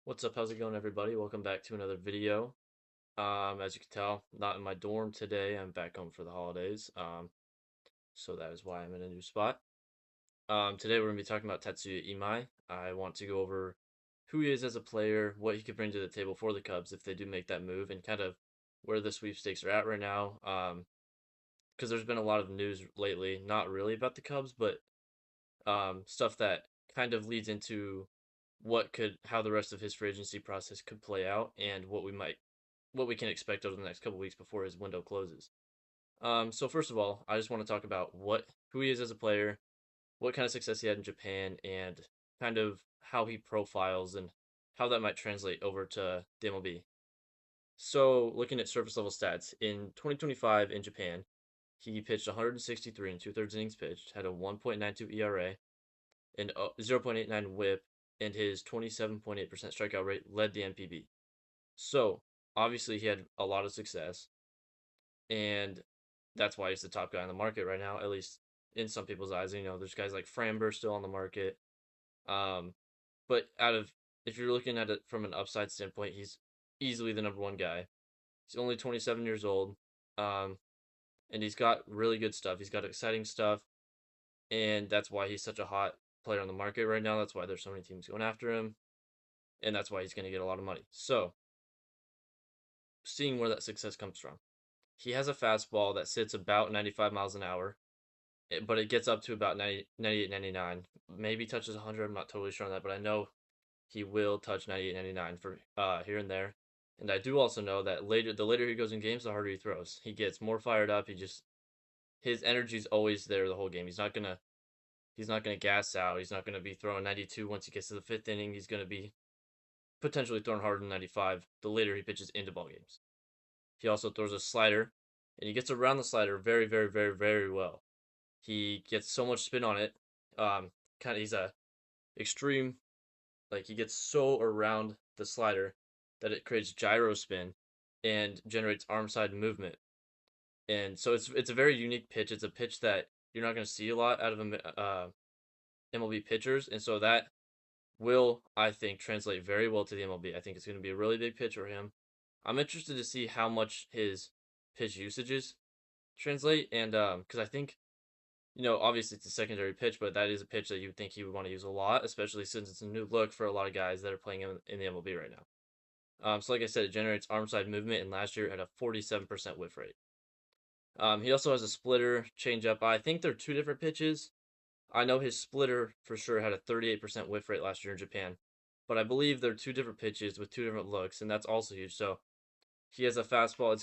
What's up? How's it going, everybody? Welcome back to another video. As you can tell, not in my dorm today. I'm back home for the holidays. So that is why I'm in a new spot. Today we're gonna be talking about Tatsuya Imai. I want to go over who he is as a player, what he could bring to the table for the Cubs if they do make that move, and kind of where the sweepstakes are at right now. Because there's been a lot of news lately, not really about the Cubs, but stuff that kind of leads into how the rest of his free agency process could play out and what we can expect over the next couple weeks before his window closes. So first of all, I just want to talk about who he is as a player, what kind of success he had in Japan, and kind of how he profiles and how that might translate over to the MLB. So looking at surface level stats in 2025 in Japan, he pitched 163 and two-thirds innings pitched, had a 1.92 ERA, and 0.89 WHIP, and his 27.8% strikeout rate led the NPB. So obviously he had a lot of success, and that's why he's the top guy on the market right now, at least in some people's eyes. There's guys like Framber still on the market. Um, but if you're looking at it from an upside standpoint, he's easily the number one guy. He's only 27 years old, um, and he's got really good stuff. He's got exciting stuff, and that's why he's such a hot player on the market right now. That's why there's so many teams going after him, and that's why he's going to get a lot of money. So, seeing where that success comes from, he has a fastball that sits about 95 miles an hour, but it gets up to about 90, 98, 99. Maybe touches 100. I'm not totally sure on that, but I know he will touch 98, 99 for here and there. And I do also know that the later he goes in games, the harder he throws. He gets more fired up. His energy's always there the whole game. He's not gonna gas out. He's not gonna be throwing 92 once he gets to the fifth inning. He's gonna be potentially throwing harder than 95 the later he pitches into ball games. He also throws a slider, and he gets around the slider very, very, very, very well. He gets so much spin on it. He's a extreme, like he gets so around the slider that it creates gyro spin and generates arm side movement. And so it's a very unique pitch. It's a pitch that you're not going to see a lot out of MLB pitchers, and so that will, I think, translate very well to the MLB. I think it's going to be a really big pitch for him. I'm interested to see how much his pitch usages translate, and because I think obviously it's a secondary pitch, but that is a pitch that you would think he would want to use a lot, especially since it's a new look for a lot of guys that are playing in the MLB right now. So like I said, it generates arm side movement, and last year it had a 47% whiff rate. He also has a splitter, changeup. I think they're two different pitches. I know his splitter for sure had a 38% whiff rate last year in Japan, but I believe they're two different pitches with two different looks, and that's also huge. So he has a fastball.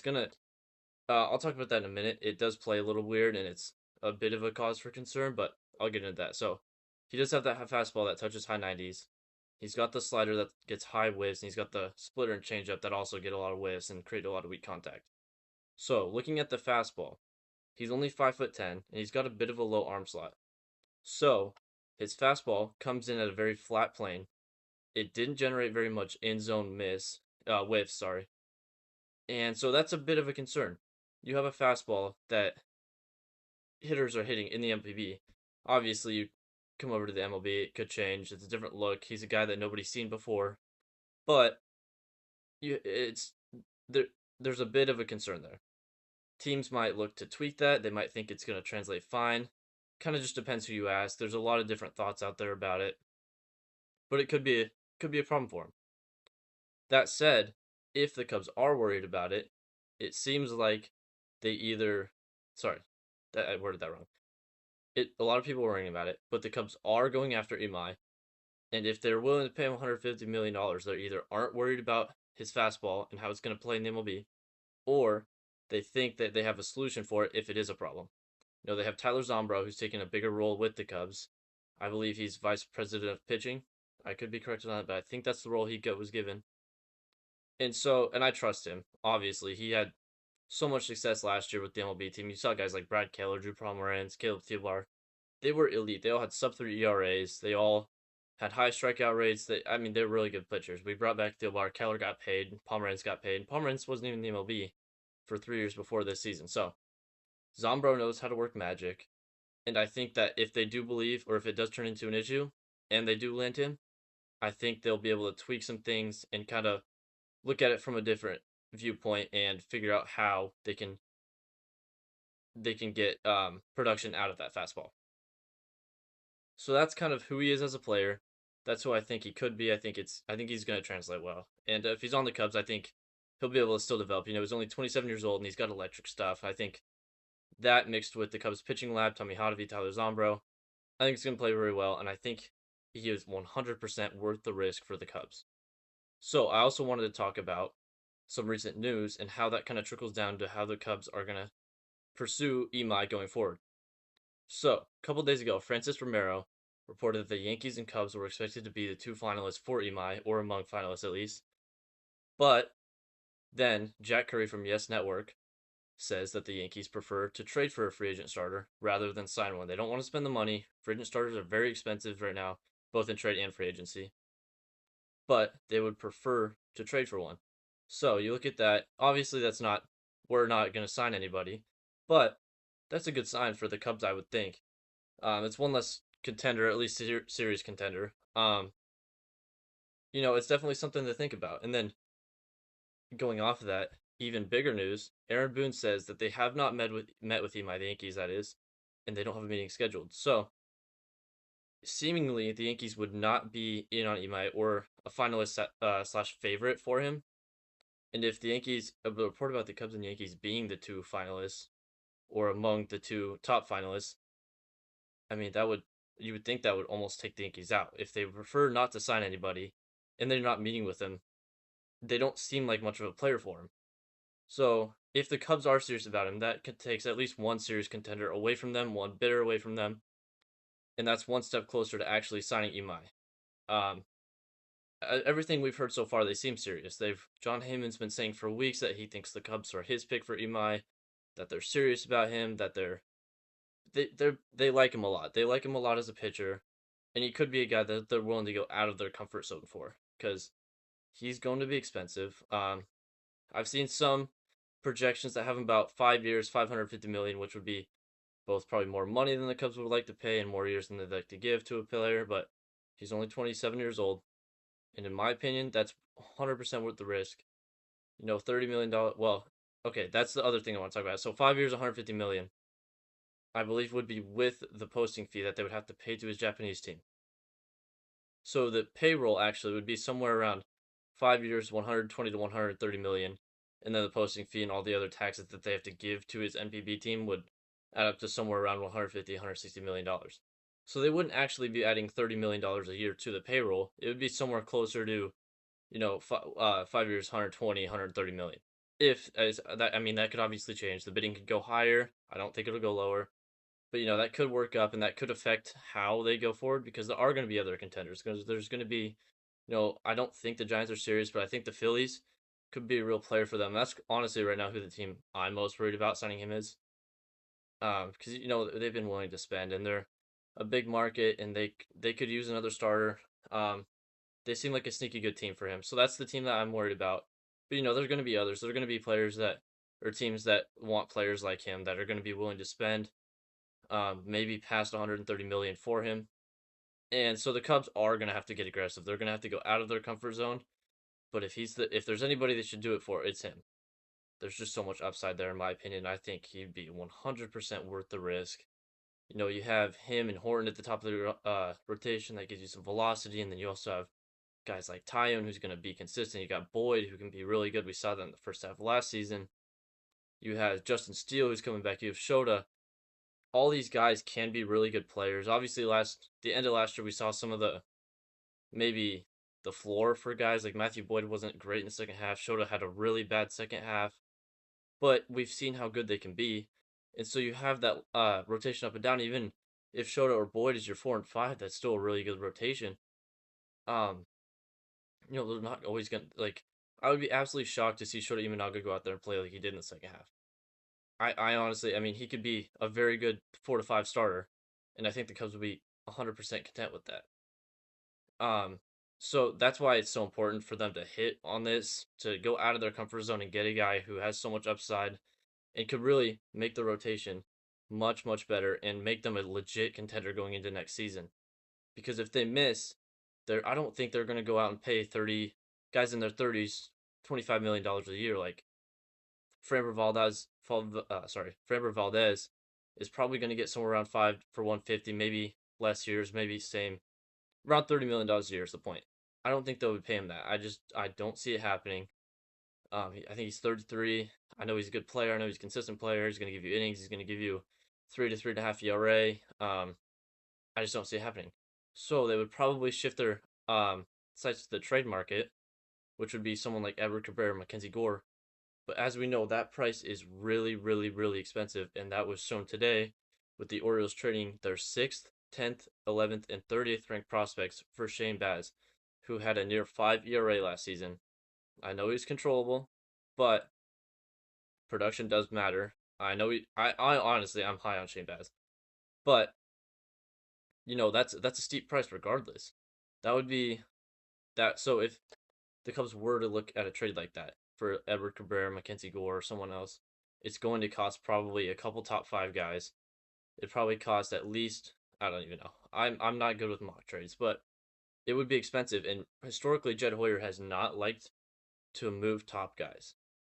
I'll talk about that in a minute. It does play a little weird, and it's a bit of a cause for concern, but I'll get into that. So he does have that fastball that touches high 90s. He's got the slider that gets high whiffs, and he's got the splitter and changeup that also get a lot of whiffs and create a lot of weak contact. So looking at the fastball, he's only 5'10", and he's got a bit of a low arm slot. So his fastball comes in at a very flat plane. It didn't generate very much in zone whiffs, sorry. And so that's a bit of a concern. You have a fastball that hitters are hitting in the MPB. Obviously, you come over to the MLB, it could change. It's a different look. He's a guy that nobody's seen before, but it's there. There's a bit of a concern there. Teams might look to tweak that. They might think it's going to translate fine. Kind of just depends who you ask. There's a lot of different thoughts out there about it, but it could be a problem for him. That said, if the Cubs are worried about it, it seems like they either sorry, that I worded that wrong. A lot of people are worrying about it, but the Cubs are going after Imai, and if they're willing to pay him $150 million, they either aren't worried about his fastball and how it's going to play in the MLB, or they think that they have a solution for it if it is a problem. They have Tyler Zombro, who's taking a bigger role with the Cubs. I believe he's vice president of pitching. I could be corrected on that, but I think that's the role he was given. And I trust him. Obviously, he had so much success last year with the MLB team. You saw guys like Brad Keller, Drew Pomeranz, Caleb Thielbar. They were elite. They all had sub 3 ERAs. They all had high strikeout rates. They're really good pitchers. We brought back Thielbar. Keller got paid. Pomeranz got paid. Pomeranz wasn't even in the MLB for 3 years before this season. So Zombro knows how to work magic. And I think that if they do believe, or if it does turn into an issue, and they do land him, I think they'll be able to tweak some things and kind of look at it from a different viewpoint and figure out how they can get production out of that fastball. So that's kind of who he is as a player. That's who I think he could be. I think he's going to translate well. And if he's on the Cubs, I think he'll be able to still develop. He's only 27 years old and he's got electric stuff. I think that mixed with the Cubs pitching lab, Tommy Hotovy, Tyler Zombro, I think it's going to play very well. And I think he is 100% worth the risk for the Cubs. So I also wanted to talk about some recent news and how that kind of trickles down to how the Cubs are going to pursue Imai going forward. So, a couple days ago, Francis Romero reported that the Yankees and Cubs were expected to be the two finalists for Imai, or among finalists at least. But then Jack Curry from Yes Network says that the Yankees prefer to trade for a free agent starter rather than sign one. They don't want to spend the money. Free agent starters are very expensive right now, both in trade and free agency. But they would prefer to trade for one. So you look at that. Obviously, we're not going to sign anybody, but that's a good sign for the Cubs, I would think. It's one less contender, at least series contender. It's definitely something to think about. And then going off of that, even bigger news: Aaron Boone says that they have not met with Imai, the Yankees, that is, and they don't have a meeting scheduled. So seemingly, the Yankees would not be in on Imai or a finalist slash favorite for him. And if the Yankees, a report about the Cubs and Yankees being the two finalists or among the two top finalists, I mean, you would think that would almost take the Yankees out. If they prefer not to sign anybody and they're not meeting with them, they don't seem like much of a player for him. So if the Cubs are serious about him, that takes at least one serious contender away from them, one bidder away from them, and that's one step closer to actually signing Imai. Um, Everything we've heard so far, they seem serious. John Heyman's been saying for weeks that he thinks the Cubs are his pick for Imai, that they're serious about him, that they like him a lot. They like him a lot as a pitcher, and he could be a guy that they're willing to go out of their comfort zone for because he's going to be expensive. I've seen some projections that have him about 5 years, 550 million, which would be both probably more money than the Cubs would like to pay and more years than they'd like to give to a player. But he's only 27 years old, and in my opinion, that's 100% worth the risk. $30 million. Well, okay, that's the other thing I want to talk about. So 5 years, 150 million. I believe would be with the posting fee that they would have to pay to his Japanese team. So the payroll actually would be somewhere around 5 years, 120 to 130 million, and then the posting fee and all the other taxes that they have to give to his NPB team would add up to somewhere around 150, 160 million dollars. So they wouldn't actually be adding $30 million a year to the payroll. It would be somewhere closer to, 5 years, 120, 130 million. If as that, I mean, that could obviously change. The bidding could go higher. I don't think it'll go lower. But that could work up, and that could affect how they go forward because there are going to be other contenders. Because there's going to be, I don't think the Giants are serious, but I think the Phillies could be a real player for them. That's honestly right now who the team I'm most worried about signing him is. Because they've been willing to spend, and they're a big market, and they could use another starter. They seem like a sneaky good team for him, so that's the team that I'm worried about. But there's going to be others. There's going to be players or teams that want players like him that are going to be willing to spend maybe past 130 million for him. And so the Cubs are going to have to get aggressive. They're going to have to go out of their comfort zone. But if there's anybody they should do it for, it's him. There's just so much upside there, in my opinion. I think he'd be 100% worth the risk. You have him and Horton at the top of the rotation that gives you some velocity, and then you also have guys like Tyon who's going to be consistent. You got Boyd who can be really good. We saw that in the first half of last season. You have Justin Steele who's coming back. You have Shota. All these guys can be really good players. Obviously, the end of last year, we saw some of maybe the floor for guys like Matthew Boyd wasn't great in the second half. Shota had a really bad second half, but we've seen how good they can be, and so you have that rotation up and down. Even if Shota or Boyd is your 4 and 5, that's still a really good rotation. They're not always gonna like. I would be absolutely shocked to see Shota Imanaga go out there and play like he did in the second half. I honestly, I mean, he could be a very good 4 to 5 starter, and I think the Cubs would be 100% content with that. So that's why it's so important for them to hit on this, to go out of their comfort zone and get a guy who has so much upside and could really make the rotation much, much better and make them a legit contender going into next season. Because if they miss, I don't think they're going to go out and pay 30 guys in their 30s $25 million a year. Like Framber Valdez is probably going to get somewhere around 5 for 150, maybe less years, maybe same, around $30 million a year is the point. I don't think they would pay him that. I don't see it happening. I think he's 33. I know he's a good player. I know he's a consistent player. He's going to give you innings. He's going to give you 3 to 3.5 ERA. I just don't see it happening. So they would probably shift their sights to the trade market, which would be someone like Edward Cabrera, Mackenzie Gore. But as we know, that price is really, really, really expensive, and that was shown today with the Orioles trading their 6th, 10th, 11th, and 30th ranked prospects for Shane Baz, who had a near 5 ERA last season. I know he's controllable, but production does matter. I honestly, I'm high on Shane Baz, but that's a steep price regardless. That would be that. So if the Cubs were to look at a trade like that for Edward Cabrera, Mackenzie Gore, or someone else, it's going to cost probably a couple top 5 guys. It probably cost at least, I don't even know. I'm not good with mock trades, but it would be expensive. And historically, Jed Hoyer has not liked to move top guys.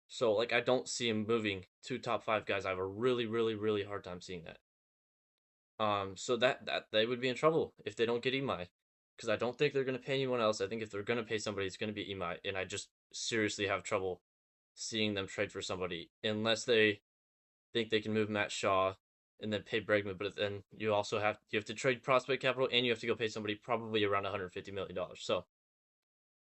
So like I don't see him moving 2 top 5 guys. I have a really, really, really hard time seeing that. So that they would be in trouble if they don't get Imai, because I don't think they're going to pay anyone else. I think if they're going to pay somebody, it's going to be Imai, and I just seriously have trouble seeing them trade for somebody unless they think they can move Matt Shaw and then pay Bregman. But then you have to trade prospect capital, and you have to go pay somebody probably around $150 million. So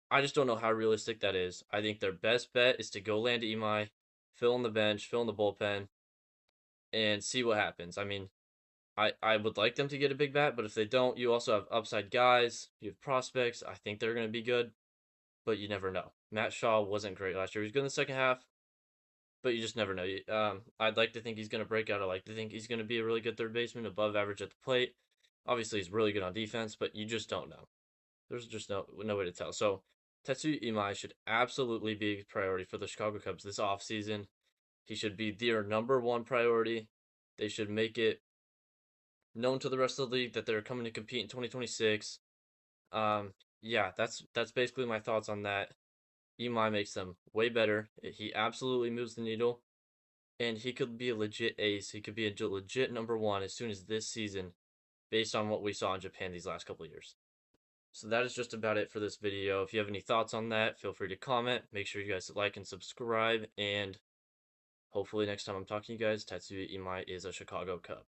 I just don't know how realistic that is. I think their best bet is to go land Imai, fill in the bench, fill in the bullpen, and see what happens. I mean, I would like them to get a big bat, but if they don't, you also have upside guys. You have prospects. I think they're going to be good, but you never know. Matt Shaw wasn't great last year. He was good in the second half, but you just never know. I'd like to think he's going to break out. I like to think he's going to be a really good third baseman, above average at the plate. Obviously, he's really good on defense, but you just don't know. There's just no way to tell. So Tatsuya Imai should absolutely be a priority for the Chicago Cubs this offseason. He should be their number one priority. They should make it known to the rest of the league that they're coming to compete in 2026. Yeah, that's basically my thoughts on that. Imai makes them way better. He absolutely moves the needle, and he could be a legit ace. He could be a legit number one as soon as this season, based on what we saw in Japan these last couple of years. So that is just about it for this video. If you have any thoughts on that, feel free to comment. Make sure you guys like and subscribe, and hopefully next time I'm talking to you guys, Tatsuya Imai is a Chicago Cub.